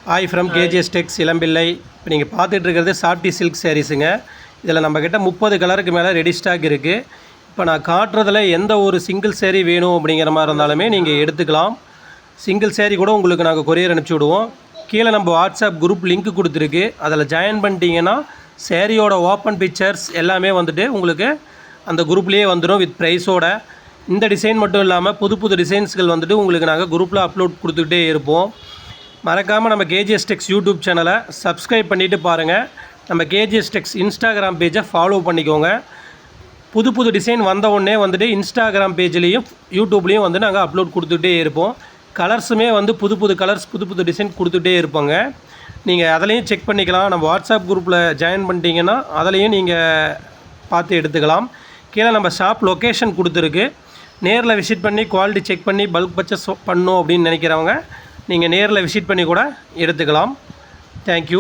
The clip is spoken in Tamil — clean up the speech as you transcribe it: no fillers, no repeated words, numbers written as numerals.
ஹாய் ஃப்ரம் கேஜிஎஸ் டெக்ஸ் இளம்பிள்ளை. இப்போ நீங்கள் பார்த்துட்டு இருக்கிறது சாஃப்டி சில்க் சாரீஸுங்க. இதில் நம்மக்கிட்ட 30 கலருக்கு மேலே ரெடி ஸ்டாக் இருக்குது. இப்போ நான் காட்டுறதில் எந்த ஒரு சிங்கிள் சேரீ வேணும் அப்படிங்கிற மாதிரி இருந்தாலுமே நீங்கள் எடுத்துக்கலாம். சிங்கிள் சேரீ கூட உங்களுக்கு நாங்கள் கொரியர் அனுப்பிச்சி விடுவோம். கீழே நம்ம வாட்ஸ்அப் குரூப் லிங்க் கொடுத்துருக்கு. அதில் ஜாயின் பண்ணிட்டீங்கன்னா சேரீயோட ஓப்பன் பிக்சர்ஸ் எல்லாமே வந்துட்டு உங்களுக்கு அந்த குரூப்லேயே வந்துடும் வித் ப்ரைஸோட. இந்த டிசைன் மட்டும் இல்லாமல் புது புது டிசைன்ஸ்கள் வந்துட்டு உங்களுக்கு நாங்கள் குரூப்பில் அப்லோட் கொடுத்துக்கிட்டே இருப்போம். மறக்காமல் நம்ம கேஜிஎஸ் டெக்ஸ் யூடியூப் சேனலை சப்ஸ்கிரைப் பண்ணிவிட்டு பாருங்கள். நம்ம கேஜிஎஸ் டெக்ஸ் இன்ஸ்டாகிராம் பேஜை ஃபாலோ பண்ணிக்கோங்க. புது புது டிசைன் வந்த உடனே வந்துட்டு இன்ஸ்டாகிராம் பேஜ்லேயும் யூடியூப்லேயும் வந்து நாங்கள் அப்லோட் கொடுத்துட்டே இருப்போம். கலர்ஸுமே வந்து புது புது கலர்ஸ் புது புது டிசைன் கொடுத்துட்டே இருப்போங்க. நீங்கள் அதிலையும் செக் பண்ணிக்கலாம். நம்ம வாட்ஸ்அப் குரூப்பில் ஜாயின் பண்ணிட்டீங்கன்னா அதிலையும் நீங்கள் பார்த்து எடுத்துக்கலாம். கீழே நம்ம ஷாப் லொக்கேஷன் கொடுத்துருக்கு. நேரில் விசிட் பண்ணி குவாலிட்டி செக் பண்ணி பல்க் பர்ச்சேஸ் பண்ணணும் அப்படின்னு நினைக்கிறவங்க நீங்கள் நேரில் விசிட் பண்ணி கூட எடுத்துக்கலாம். தேங்க்யூ.